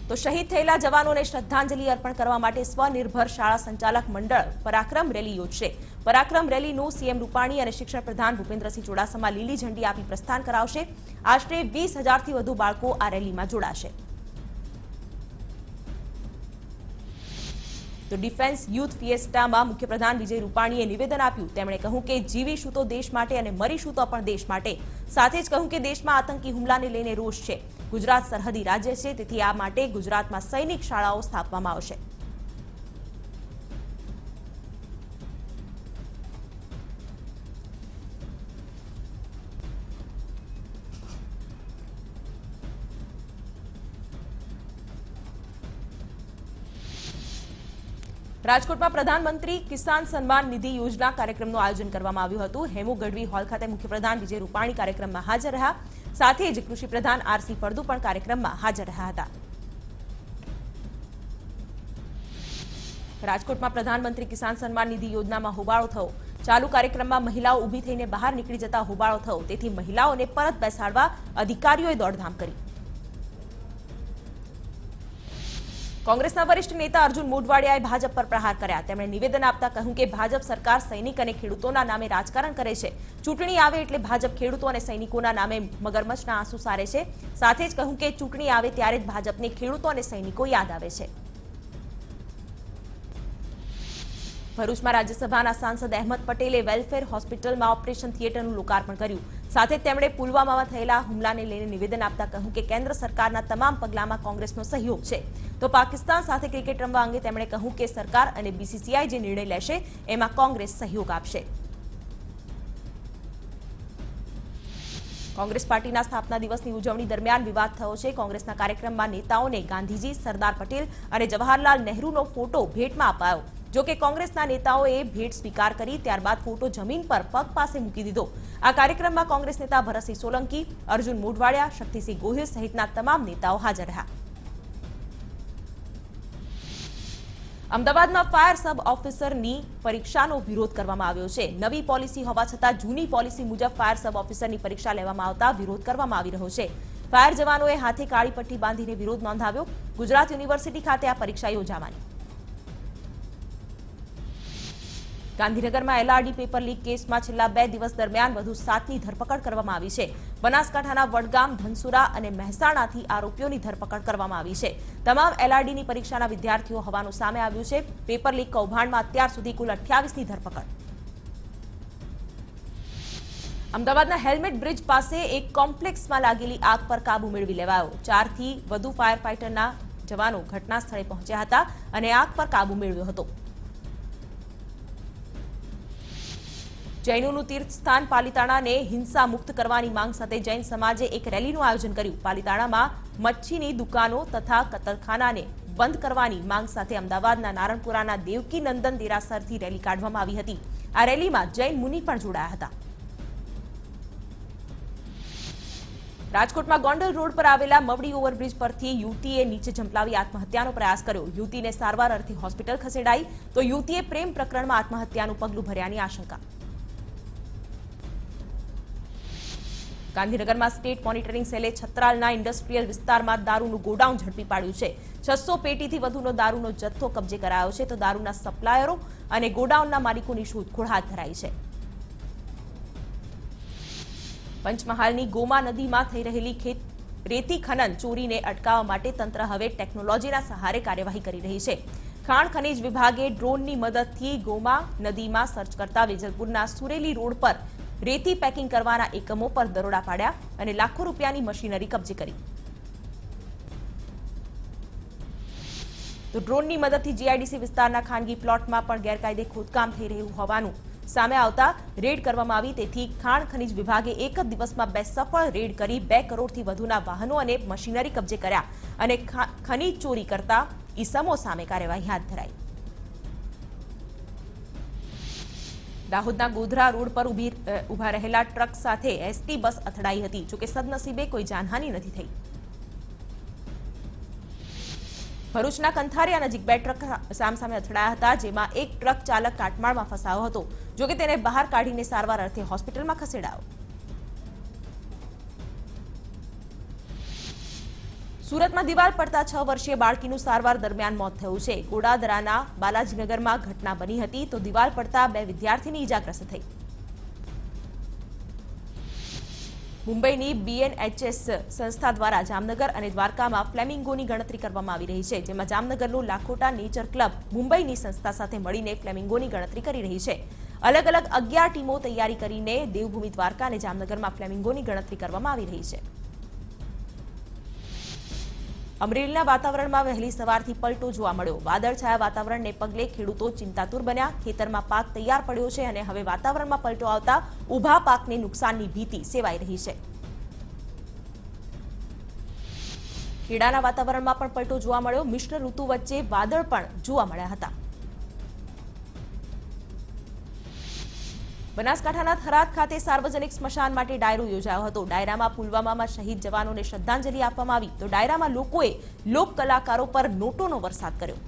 તો શહીદ થયેલા જવાનોને શ્રદ્ધાંજલિ અર્પણ કરવા માટે સ્વનિર્ભર શાળા સંચાલક મંડળ પરાક્રમ રેલી યોજશે। પરાક્રમ રેલીનું સીએમ રૂપાણી અને શિક્ષણ પ્રધાન ભૂપેન્દ્રસિંહ ચુડાસમા લીલી ઝંડી આપી પ્રસ્થાન કરાવશે। આશરે 20,000થી વધુ બાળકો આ રેલીમાં જોડાશે। તો ડિફેન્સ યુથ ફિએસ્ટામાં મુખ્યપ્રધાન વિજય રૂપાણીએ નિવેદન આપ્યું। તેમણે કહ્યું કે જીવીશું તો દેશ માટે અને મરીશું તો પણ દેશ માટે। સાથે જ કહ્યું કે દેશમાં આતંકી હુમલાને લઈને રોષ છે। ગુજરાત સરહદી રાજ્ય છે, તેથી આ માટે ગુજરાતમાં સૈનિક શાળાઓ સ્થાપવામાં આવશે। રાજકોટમાં પ્રધાનમંત્રી કિસાન સન્માન નિધિ યોજના કાર્યક્રમનું આયોજન કરવામાં આવ્યું હતું। હેમુ ગઢવી હોલ ખાતે મુખ્યપ્રધાન વિજય રૂપાણી કાર્યક્રમમાં હાજર રહ્યા। સાથે જ કૃષિ પ્રધાન આરસી ફળદુ પણ કાર્યક્રમમાં હાજર રહ્યા હતા। રાજકોટમાં પ્રધાનમંત્રી કિસાન સન્માન નિધિ યોજનામાં હોબાળો થયો। ચાલુ કાર્યક્રમમાં મહિલાઓ ઊભી થઈને બહાર નીકળી જતા હોબાળો થયો, તેથી મહિલાઓને પરત બેસાડવા અધિકારીઓએ દોડધામ કરી। કોંગ્રેસના વરિષ્ઠ નેતા અર્જુન મોઢવાડિયાએ ભાજપ પર પ્રહાર કર્યા। તેમણે નિવેદન આપતા કહ્યું કે ભાજપ સરકાર સૈનિક અને ખેડૂતોના નામે રાજકારણ કરે છે। ચૂંટણી આવે એટલે ભાજપ ખેડૂતો અને સૈનિકોના નામે મગરમચ્છના આંસુ સારે છે। સાથે જ કહ્યું કે ચૂંટણી આવે ત્યારે જ ભાજપને ખેડૂતો અને સૈનિકો યાદ આવે છે। ભરૂચમાં રાજ્યસભાના સાંસદ અહેમદ પટેલે વેલફેર હોસ્પિટલમાં ઓપરેશન થિયેટરનું લોકાર્પણ કર્યું। સાથે તેમણે પુલવામામાં થયેલા હુમલાને લઈને નિવેદન આપતા કહ્યું કે કેન્દ્ર સરકારના તમામ પગલામાં કોંગ્રેસનો સહયોગ છે। તો પાકિસ્તાન સાથે ક્રિકેટ રમવા અંગે તેમણે કહ્યું કે સરકાર અને બીસીસીઆઈ જે નિર્ણય લેશે એમાં કોંગ્રેસ સહયોગ આપશે। કોંગ્રેસ પાર્ટીના સ્થાપના દિવસની ઉજવણી દરમિયાન વિવાદ થયો છે। કોંગ્રેસના કાર્યક્રમમાં નેતાઓને ગાંધીજી, સરદાર પટેલ અને જવાહરલાલ નહેરુનો ફોટો ભેટમાં અપાયો। જો કે કોંગ્રેસના નેતાઓએ ભેટ સ્વીકાર કરી, ત્યારબાદ ફોટો જમીન પર પગ પાસે મૂકી દીધો। આ કાર્યક્રમમાં કોંગ્રેસ નેતા ભરતસિંહ સોલંકી, અર્જુન મોઢવાડિયા, શક્તિસિંહ ગોહિલ સહિતના તમામ નેતાઓ હાજર રહ્યા। અમદાવાદમાં ફાયર સબ ઓફિસરની પરીક્ષાનો વિરોધ કરવામાં આવ્યો છે। નવી પોલિસી હોવા છતાં જૂની પોલિસી મુજબ ફાયર સબ ઓફિસરની પરીક્ષા લેવામાં આવતા વિરોધ કરવામાં આવી રહ્યો છે। ફાયર જવાનોએ હાથે કાળી પટ્ટી બાંધીને વિરોધ નોંધાવ્યો। ગુજરાત યુનિવર્સિટી ખાતે આ પરીક્ષા યોજાવાની। ગાંધીનગરમાં એલઆરડી પેપર લીક કેસમાં છેલ્લા 2 દિવસ દરમિયાન વધુ 7ની ધરપકડ કરવામાં આવી છે। બનાસકાંઠાના વડગામ, ધનસુરા અને મહેસાણાથી આરોપીઓની ધરપકડ કરવામાં આવી છે। તમામ એલઆરડીની પરીક્ષાના વિદ્યાર્થીઓ હોવાનું સામે આવ્યું છે। પેપર લીક કૌભાંડમાં અત્યાર સુધી કુલ 28ની ધરપકડ। અમદાવાદના હેલ્મેટ બ્રિજ પાસે એક કોમ્પ્લેક્સમાં લાગેલી આગ પર કાબુ મેળવી લેવાયો। 4થી વધુ ફાયર ફાઇટરના જવાનો ઘટના સ્થળે પહોંચ્યા હતા અને આગ પર કાબુ મેળવ્યો હતો। જૈનોનું તીર્થસ્થાન પાલિતાણાને હિંસા મુક્ત કરવાની માંગ સાથે જૈન સમાજે એક રેલીનું આયોજન કર્યું। પાલિતાણામાં મચ્છીની દુકાનો તથા કતલખાનાને બંધ કરવાની માંગ સાથે અમદાવાદના નારણપુરાના દેવકી નંદન દેરાસરથી રેલી કાઢવામાં આવી હતી। આ રેલીમાં જૈન મુનિ પણ જોડાયા હતા। રાજકોટમાં ગોંડલ રોડ પર આવેલા મવડી ઓવરબ્રિજ પરથી યુવતીએ નીચે ઝંપલાવી આત્મહત્યાનો પ્રયાસ કર્યો। યુવતીને સારવાર અર્થે હોસ્પિટલ ખસેડાઈ, તો યુવતીએ પ્રેમ પ્રકરણમાં આત્મહત્યાનું પગલું ભર્યાની આશંકા। ગાંધીનગરમાં સ્ટેટ મોનિટરિંગ સેલે છત્રાલના ઇન્ડસ્ટ્રીયલ વિસ્તારમાં દારૂનું ગોડાઉન ઝડપી પાડ્યું છે। 600 પેટીથી વધુનો દારૂનો જથ્થો કબજે કરાયો છે, તો દારૂના સપ્લાયરો અને ગોડાઉનના માલિકોની શોધખોળ હાથ ધરાઈ છે। પંચમહાલની ગોમા નદીમાં થઈ રહેલી રેતી ખનન ચોરીને અટકાવવા માટે તંત્ર હવે ટેકનોલોજીના સહારે કાર્યવાહી કરી રહી છે। ખાણ ખનીજ વિભાગે ડ્રોનની મદદથી ગોમા નદીમાં સર્ચ કરતા વેજલપુરના સુરેલી રોડ પર રેતી પેકિંગ કરવાના એકમો પર દરોડા પાડ્યા અને લાખો રૂપિયાની મશીનરી કબજે કરી। તો ડ્રોનની મદદથી જીઆઈડીસી વિસ્તારના ખાનગી પ્લોટમાં પણ ગેરકાયદે ખોદકામ થઈ રહ્યું હોવાનું સામે આવતા રેડ કરવામાં આવી। તેથી ખાણ ખનીજ વિભાગે એક જ દિવસમાં 2 સફળ રેડ કરી 2 કરોડથી વધુના વાહનો અને મશીનરી કબજે કર્યા અને ખનીજ ચોરી કરતા ઈસમો સામે કાર્યવાહી હાથ ધરાઈ। દાહોદના ગોધરા રોડ પર ઉભા રહેલા ટ્રક સાથે એસટી બસ અથડાઈ હતી। જોકે સદનસીબે કોઈ જાનહાનિ નથી થઈ। ભરૂચના કંથારિયા નજીક 2 ટ્રક સામસામે અથડાયા હતા, જેમાં એક ટ્રક ચાલક કાટમાળમાં ફસાયો હતો। જોકે તેને બહાર કાઢીને સારવાર અર્થે હોસ્પિટલમાં ખસેડાયો। સુરતમાં દિવાલ પડતા 6 વર્ષીય બાળકીનું સારવાર દરમિયાન મોત થયું છે. ગોડાદરાના બાલાજીનગરમાં ઘટના બની હતી તો દિવાલ પડતા 2 વિદ્યાર્થીની ઈજાગ્રસ્ત થઈ. મુંબઈની BNHS સંસ્થા દ્વારા જામનગર અને દ્વારકામાં ફ્લેમિંગોની ગણતરી કરવામાં આવી રહી છે, જેમાં જામનગરનું લાખોટા નેચર ક્લબ મુંબઈની સંસ્થા સાથે મળીને ફ્લેમિંગોની ગણતરી કરી રહી છે. અલગ અલગ 11 ટીમો તૈયારી કરીને દેવભૂમિ દ્વારકા અને જામનગરમાં ફ્લેમિંગોની ગણતરી કરવામાં આવી રહી છે. અમરેલીના વાતાવરણમાં વહેલી સવારથી પલટો જોવા મળ્યો. વાદળછાયા વાતાવરણને પગલે ખેડૂતો ચિંતાતુર બન્યા. ખેતરમાં પાક તૈયાર પડ્યો છે અને હવે વાતાવરણમાં પલટો આવતા ઊભા પાકને નુકસાનની ભીતિ સેવાઈ રહી છે. ખેડાના વાતાવરણમાં પણ પલટો જોવા મળ્યો. મિશ્ર ઋતુ વચ્ચે વાદળ પણ જોવા મળ્યા હતા. બનાસકાંઠાના થરાદ ખાતે સાર્વજનિક સ્મશાન માટે ડાયરો યોજાયો હતો. ડાયરામાં પુલવામામાં શહીદ જવાનોને શ્રદ્ધાંજલિ આપવામાં આવી તો ડાયરામાં લોકોએ લોક કલાકારો પર નોટોનો વરસાદ કર્યો.